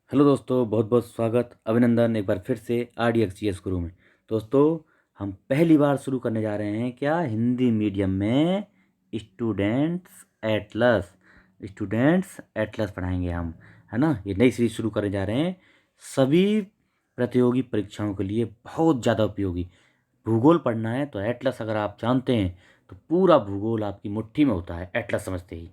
Hello दोस्तों, बहुत बहुत स्वागत, अभिनंदन एक बार फिर से RDXGS गुरु में। दोस्तों, हम पहली बार शुरू करने जा रहे हैं क्या हिंदी मीडियम में स्टूडेंट्स एटलस पढ़ाएंगे हम, है ना। ये नई सीरीज शुरू करने जा रहे हैं सभी प्रतियोगी परीक्षाओं के लिए, बहुत ज़्यादा उपयोगी। भूगोल पढ़ना है तो एटलस अगर आप जानते हैं तो पूरा भूगोल आपकी मुट्ठी में होता है एटलस समझते ही,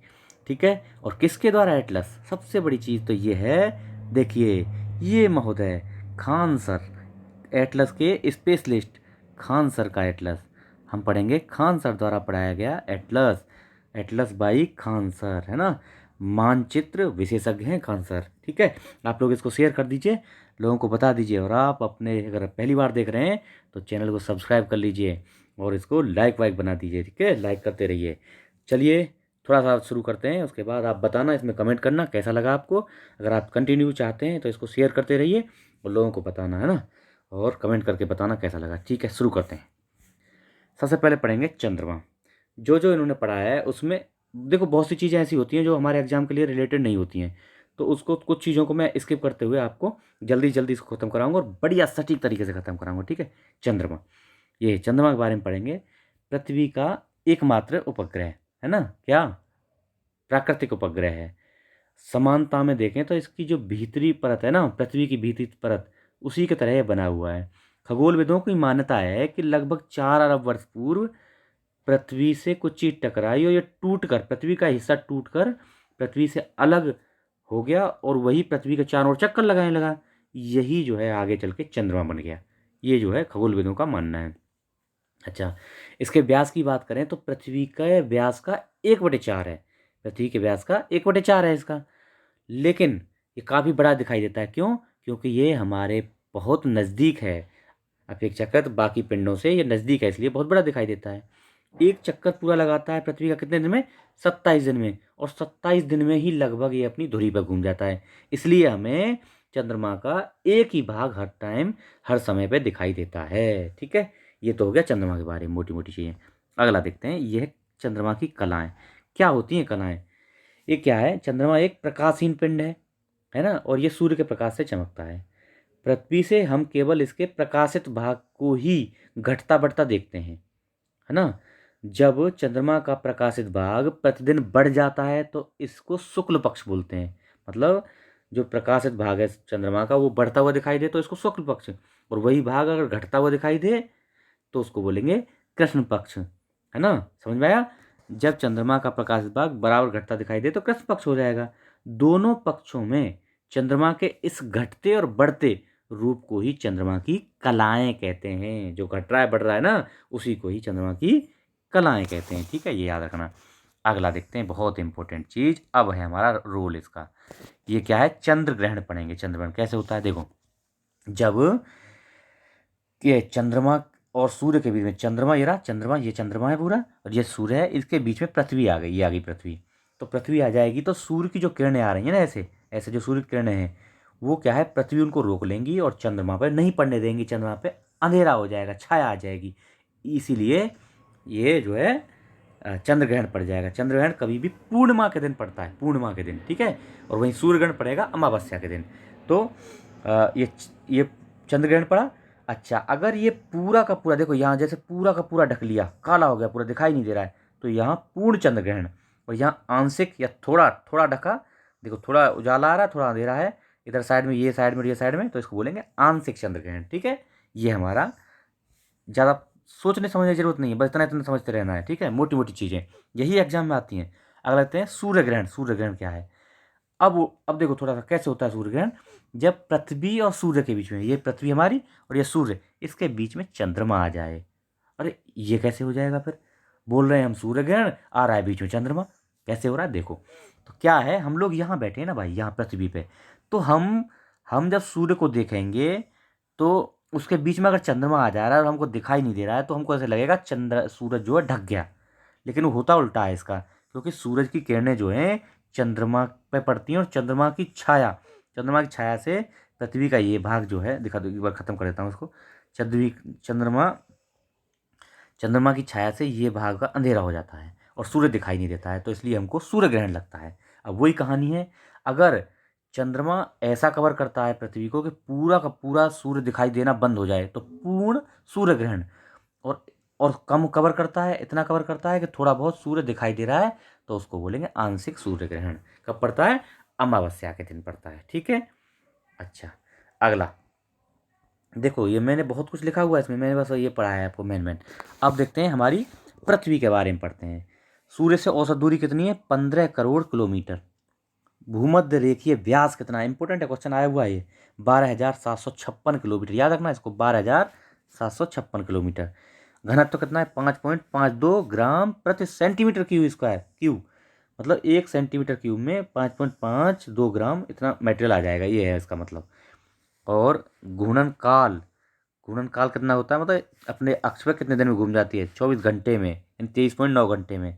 ठीक है। और किसके द्वारा एटलस, सबसे बड़ी चीज़ तो ये है, देखिए ये महोदय खान सर, एटलस के स्पेशलिस्ट खान सर का एटलस हम पढ़ेंगे। खान सर द्वारा पढ़ाया गया Atlas, Atlas by Khan sir, है ना। मानचित्र विशेषज्ञ हैं खान सर, ठीक है। आप लोग इसको शेयर कर दीजिए, लोगों को बता दीजिए। और आप अपने अगर पहली बार देख रहे हैं तो चैनल को सब्सक्राइब कर लीजिए और इसको लाइक वाइक बना दीजिए, ठीक है। लाइक करते रहिए। चलिए थोड़ा सा शुरू करते हैं, उसके बाद आप बताना, इसमें कमेंट करना कैसा लगा आपको। अगर आप कंटिन्यू चाहते हैं तो इसको शेयर करते रहिए और लोगों को बताना, है ना। और कमेंट करके बताना कैसा लगा, ठीक है। शुरू करते हैं। सबसे पहले पढ़ेंगे चंद्रमा। जो जो इन्होंने पढ़ाया है उसमें देखो, बहुत सी चीज़ें ऐसी होती हैं जो हमारे एग्जाम के लिए रिलेटेड नहीं होती हैं, तो उसको कुछ चीज़ों को मैं स्किप करते हुए आपको जल्दी जल्दी इसको ख़त्म कराऊंगा और बढ़िया सटीक तरीके से ख़त्म कराऊंगा, ठीक है। चंद्रमा, ये चंद्रमा के बारे में पढ़ेंगे। पृथ्वी का एकमात्र उपग्रह, है ना, क्या प्राकृतिक उपग्रह है। समानता में देखें तो इसकी जो भीतरी परत है ना, पृथ्वी की भीतरी परत, उसी की तरह यह बना हुआ है। खगोलविदों की मान्यता है कि लगभग 4 अरब वर्ष पूर्व पृथ्वी से कुछ चीज टकराई और ये टूटकर, पृथ्वी का हिस्सा टूटकर पृथ्वी से अलग हो गया और वही पृथ्वी के चारों ओर चक्कर लगाने लगा। यही जो है आगे चल के चंद्रमा बन गया। ये जो है खगोलविदों का मानना है। अच्छा, इसके व्यास की बात करें तो पृथ्वी के व्यास का 1/4 है। पृथ्वी के व्यास का 1/4 है इसका। लेकिन ये काफ़ी बड़ा दिखाई देता है, क्यों? क्योंकि ये हमारे बहुत नज़दीक है। अपेक्षाकृत बाकी पिंडों से ये नज़दीक है, इसलिए बहुत बड़ा दिखाई देता है। एक चक्कर पूरा लगाता है पृथ्वी का कितने दिन में? 27 दिन में। और 27 दिन में ही लगभग ये अपनी धुरी पर घूम जाता है। इसलिए हमें चंद्रमा का एक ही भाग हर टाइम, हर समय पे दिखाई देता है, ठीक है। ये तो हो गया चंद्रमा के बारे में मोटी मोटी चीज़ें। अगला देखते हैं, यह चंद्रमा की कलाएं। क्या होती हैं कलाएं? ये क्या है? चंद्रमा एक प्रकाशहीन पिंड है ना, और ये सूर्य के प्रकाश से चमकता है। पृथ्वी से हम केवल इसके प्रकाशित भाग को ही घटता बढ़ता देखते हैं, है ना। जब चंद्रमा का प्रकाशित भाग प्रतिदिन बढ़ जाता है तो इसको शुक्ल पक्ष बोलते हैं। मतलब जो प्रकाशित भाग है चंद्रमा का वो बढ़ता हुआ दिखाई दे तो इसको शुक्ल पक्ष, और वही भाग अगर घटता हुआ दिखाई दे तो उसको बोलेंगे कृष्ण पक्ष, है ना। समझ में आया? जब चंद्रमा का प्रकाशित भाग बराबर घटता दिखाई दे तो कृष्ण पक्ष हो जाएगा। दोनों पक्षों में चंद्रमा के इस घटते और बढ़ते रूप को ही चंद्रमा की कलाएं कहते हैं। जो घट रहा है बढ़ रहा है ना, उसी को ही चंद्रमा की कलाएं कहते हैं, ठीक है। ये याद रखना। अगला देखते हैं, बहुत इंपॉर्टेंट चीज अब है हमारा रोल इसका। ये क्या है? चंद्र ग्रहण पढ़ेंगे। चंद्र ग्रहण कैसे होता है? देखो, जब ये चंद्रमा और सूर्य के बीच में, चंद्रमा ये रहा, चंद्रमा ये चंद्रमा है पूरा, और ये सूर्य है, इसके बीच में पृथ्वी आ गई, ये आ गई पृथ्वी। तो पृथ्वी आ जाएगी तो सूर्य की जो किरणें आ रही हैं ना, ऐसे ऐसे जो सूर्य की किरणें हैं, वो क्या है, पृथ्वी उनको रोक लेंगी और चंद्रमा पर नहीं पड़ने देंगी। चंद्रमा पे अंधेरा हो जाएगा, छाया आ जाएगी। इसीलिए ये जो है चंद्र ग्रहण पड़ जाएगा। चंद्र ग्रहण कभी भी पूर्णिमा के दिन पड़ता है, पूर्णिमा के दिन, ठीक है। और वहीं सूर्य ग्रहण पड़ेगा अमावस्या के दिन। तो ये चंद्र ग्रहण पड़ा। अच्छा, अगर ये पूरा का पूरा, देखो यहाँ जैसे पूरा का पूरा ढक लिया, काला हो गया, पूरा दिखाई नहीं दे रहा है, तो यहाँ पूर्ण चंद्र ग्रहण। और यहाँ आंशिक या थोड़ा थोड़ा ढका, देखो थोड़ा उजाला आ रहा है, थोड़ा अंधेरा है, इधर साइड में, ये साइड में और ये साइड में, तो इसको बोलेंगे आंशिक चंद्र ग्रहण, ठीक है। ये हमारा ज़्यादा सोचने समझने की जरूरत नहीं है, बस इतना इतना समझते रहना है, ठीक है। मोटी मोटी चीज़ें यही एग्जाम में आती हैं। अगला लगते हैं सूर्य ग्रहण। सूर्य ग्रहण क्या है? अब देखो थोड़ा सा कैसे होता है सूर्य ग्रहण। जब पृथ्वी और सूर्य के बीच में, ये पृथ्वी हमारी और ये सूर्य, इसके बीच में चंद्रमा आ जाए। अरे ये कैसे हो जाएगा फिर? बोल रहे हैं हम सूर्य ग्रहण, आ रहा है बीच में चंद्रमा, कैसे हो रहा है? देखो, तो क्या है, हम लोग यहाँ बैठे हैं ना भाई, यहाँ पृथ्वी पे, तो हम जब सूर्य को देखेंगे तो उसके बीच में अगर चंद्रमा आ जा रहा है और हमको दिखाई नहीं दे रहा है तो हमको ऐसे लगेगा चंद्र सूरज जो है ढक गया। लेकिन वो होता उल्टा है इसका, क्योंकि सूरज की किरणें जो हैं चंद्रमा पे पड़ती हैं और चंद्रमा की छाया से पृथ्वी का ये भाग जो है, दिखा दो एक बार, खत्म कर देता हूँ उसको। चंद्वी चंद्रमा चंद्रमा की छाया से ये भाग का अंधेरा हो जाता है और सूर्य दिखाई नहीं देता है, तो इसलिए हमको सूर्य ग्रहण लगता है। अब वही कहानी है, अगर चंद्रमा ऐसा कवर करता है पृथ्वी को कि पूरा का पूरा सूर्य दिखाई देना बंद हो जाए, तो पूर्ण सूर्य ग्रहण। और कम कवर करता है, इतना कवर करता है कि थोड़ा बहुत सूर्य दिखाई दे रहा है, तो उसको बोलेंगे आंशिक सूर्य ग्रहण। कब पड़ता है? अमावस्या के दिन पड़ता है। ठीक है। अच्छा, अगला देखो, ये मैंने बहुत कुछ लिखा हुआ है इसमें, मैंने बस ये पढ़ा है आपको मेन। अब देखते हैं हमारी पृथ्वी के बारे में पढ़ते हैं। सूर्य से औसत दूरी कितनी है? 15 करोड़ किलोमीटर। भूमध्य रेखीय व्यास कितना है? इंपॉर्टेंट है, क्वेश्चन आया हुआ है ये। 12,756 किलोमीटर, याद रखना इसको, 12,756 किलोमीटर। घनत्व कितना है? 5.52 ग्राम प्रति सेंटीमीटर क्यूब स्क्वायर। क्यूब मतलब 1 सेंटीमीटर क्यूब में 5.52 ग्राम इतना मटेरियल आ जाएगा, ये है इसका मतलब। और घूर्णन काल, घूर्णन काल कितना होता है? मतलब अपने अक्ष पर कितने दिन में घूम जाती है? 24 घंटे में, यानी 23.9 घंटे में।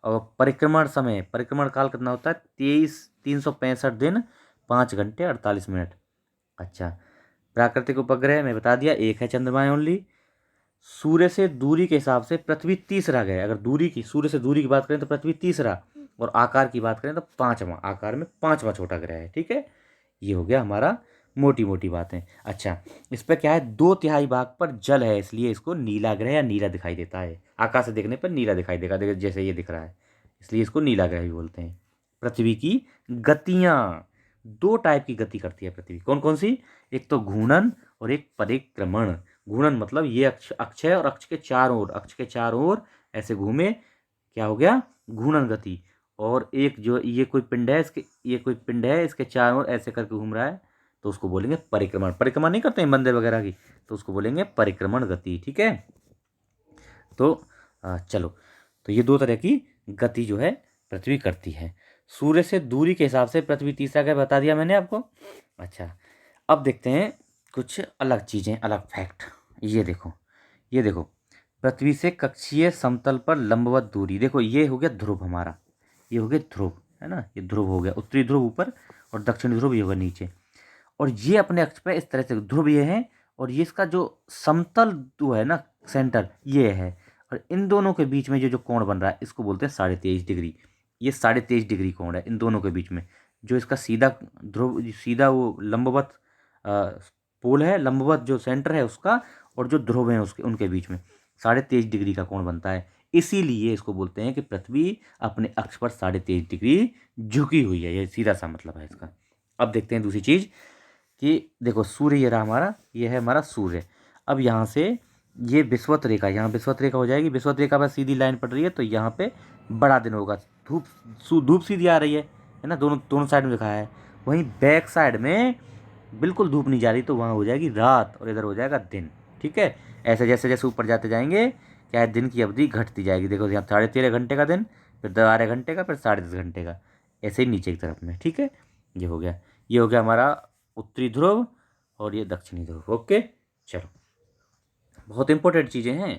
और परिक्रमण समय, परिक्रमण काल कितना होता है? 365 दिन 5 घंटे 48 मिनट। अच्छा, प्राकृतिक उपग्रह मैं बता दिया, एक है चंद्रमा ओनली। सूर्य से दूरी के हिसाब से पृथ्वी तीसरा ग्रह है। अगर दूरी की, सूर्य से दूरी की बात करें तो पृथ्वी तीसरा, और आकार की बात करें तो पांचवा, आकार में पांचवा छोटा ग्रह है। ठीक है, ये हो गया हमारा मोटी मोटी बातें। अच्छा, इस पर क्या है? 2/3 भाग पर जल है, इसलिए इसको नीला ग्रह या नीला दिखाई देता है। आकाश से देखने पर नीला दिखाई देगा, देखो जैसे ये दिख रहा है, इसलिए इसको नीला ग्रह भी बोलते हैं। पृथ्वी की गतियाँ, 2 टाइप की गति करती है पृथ्वी। कौन कौन सी? एक तो घूर्णन और एक परिक्रमण। घूर्णन मतलब ये अक्ष है और अक्ष के चारों ओर, अक्ष के चारों ओर ऐसे घूमे, क्या हो गया? घूर्णन गति। और एक जो ये कोई पिंड है, इसके ये कोई पिंड है, इसके चारों ओर ऐसे करके घूम रहा है, तो उसको बोलेंगे परिक्रमण। परिक्रमा नहीं करते हैं मंदिर वगैरह की, तो उसको बोलेंगे परिक्रमण गति। ठीक है। तो चलो, तो ये 2 तरह की गति जो है पृथ्वी करती है। सूर्य से दूरी के हिसाब से पृथ्वी तीसरा ग्रह बता दिया मैंने आपको। अच्छा, अब देखते हैं कुछ अलग चीज़ें, अलग फैक्ट। ये देखो, ये देखो, पृथ्वी से कक्षीय समतल पर लंबवत दूरी, देखो ये हो गया ध्रुव हमारा, ये हो गया ध्रुव, है ना, ये ध्रुव हो गया, उत्तरी ध्रुव ऊपर और दक्षिणी ध्रुव ये होगा नीचे। और ये अपने अक्ष पे इस तरह से ध्रुव ये है, और ये इसका जो समतल जो है ना, सेंटर ये है, और इन दोनों के बीच में जो जो कोण बन रहा है इसको बोलते हैं 23.5 डिग्री। ये 23.5 डिग्री कोण है इन दोनों के बीच में। जो इसका सीधा ध्रुव, सीधा वो लंबवत पोल है, लंबवत जो सेंटर है उसका, और जो ध्रुव है उसके, उनके बीच में 23.5 डिग्री का कोण बनता है। इसीलिए इसको बोलते हैं कि पृथ्वी अपने अक्ष पर 23.5 डिग्री झुकी हुई है। ये सीधा सा मतलब है इसका। अब देखते हैं दूसरी चीज़ कि देखो, सूर्य ये रहा हमारा, ये है हमारा सूर्य। अब यहाँ से ये विषुवत रेखा, यहाँ विषुवत रेखा हो जाएगी, विषुवत रेखा पर सीधी लाइन पड़ रही है, तो यहाँ पे बड़ा दिन होगा। धूप धूप सीधी आ रही है ना, दोनों दोनों साइड में दिखाया है। वहीं बैक साइड में बिल्कुल धूप नहीं जा रही, तो वहाँ हो जाएगी रात और इधर हो जाएगा दिन। ठीक है। ऐसे जैसे जैसे ऊपर जाते जाएंगे, क्या है, दिन की अवधि घटती जाएगी। देखो यहाँ 13.5 घंटे का दिन, फिर 12 घंटे का, फिर 10.5 घंटे का, ऐसे ही नीचे की तरफ में। ठीक है, ये हो गया, ये हो गया हमारा उत्तरी ध्रुव और ये दक्षिणी ध्रुव। ओके, चलो, बहुत इंपॉर्टेंट चीज़ें हैं,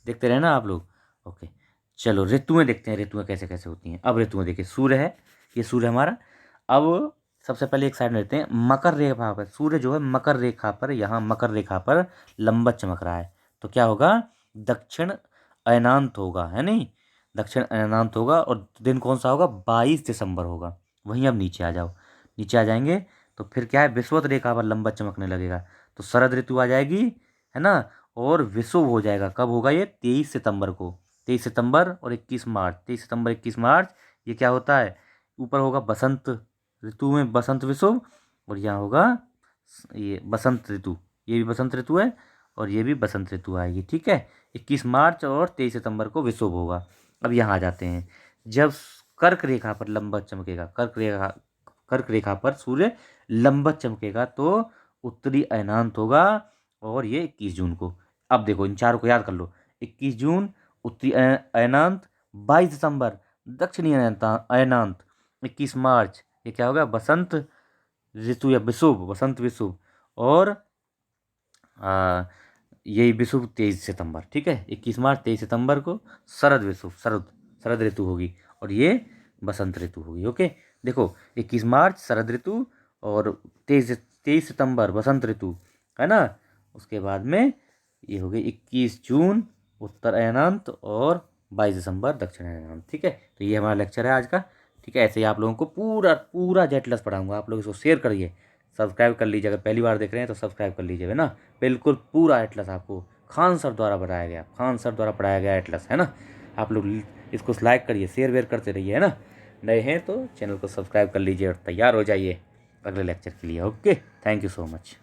देखते रहना आप लोग। ओके, चलो ऋतुएं देखते हैं, ऋतुएं कैसे कैसे होती हैं। अब ऋतुएं देखिए, सूर्य है, ये सूर्य हमारा। अब सबसे पहले एक साइड में लेते हैं, मकर रेखा पर सूर्य जो है, मकर रेखा पर, यहाँ मकर रेखा पर लंबत चमक रहा है, तो क्या होगा? दक्षिण अयनांत होगा, है नहीं, दक्षिण अयनांत होगा। और दिन कौन सा होगा? 22 दिसंबर होगा। वहीं अब नीचे आ जाओ, नीचे आ जाएंगे तो फिर क्या है, विषुवत रेखा पर लंबत चमकने लगेगा, तो शरद ऋतु आ जाएगी, है ना। और विषुव हो जाएगा, कब होगा ये? 23 सितंबर को। 23 सितंबर और 21 मार्च, 23 सितंबर 21 मार्च, ये क्या होता है? ऊपर होगा बसंत ऋतु में बसंत विषुव, और यहाँ होगा ये बसंत ऋतु, ये भी बसंत ऋतु है और ये भी बसंत ऋतु आएगी। ठीक है, 21 मार्च और 23 सितंबर को विषुव होगा। अब यहाँ आ जाते हैं, जब कर्क रेखा पर लंबत चमकेगा, कर्क रेखा पर सूर्य लंबत चमकेगा, तो उत्तरी अयनांत होगा, और ये 21 जून को। अब देखो, इन चारों को याद कर लो, 21 जून उत्तरी अयनांत, 22 दिसंबर दक्षिणी अयनांत, 21 मार्च ये क्या होगा? बसंत ऋतु या विषुव, बसंत विषुव। और यही विषुव 23 सितंबर। ठीक है, 21 मार्च 23 सितंबर को शरद विषुव, शरद शरद ऋतु होगी, और ये बसंत ऋतु होगी। ओके, देखो 21 मार्च शरद ऋतु और 23 सितंबर बसंत ऋतु, है ना। उसके बाद में ये हो गई 21 जून उत्तर अयनांत और 22 दिसंबर दक्षिण अयनांत। ठीक है, तो ये हमारा लेक्चर है आज का। ठीक है। ऐसे ही आप लोगों को पूरा पूरा जेटलस पढ़ाऊँगा, आप लोग इसको शेयर करिए, सब्सक्राइब कर लीजिए, अगर पहली बार देख रहे हैं तो सब्सक्राइब कर लीजिए, है ना। बिल्कुल पूरा एटलस आपको खान सर द्वारा पढ़ाया गया, खान सर द्वारा पढ़ाया गया एटलस, है ना। आप लोग इसको लाइक करिए, शेयर वेयर करते रहिए, है ना। नए हैं तो चैनल को सब्सक्राइब कर लीजिए और तैयार हो जाइए अगले लेक्चर के लिए। Okay, thank you so much.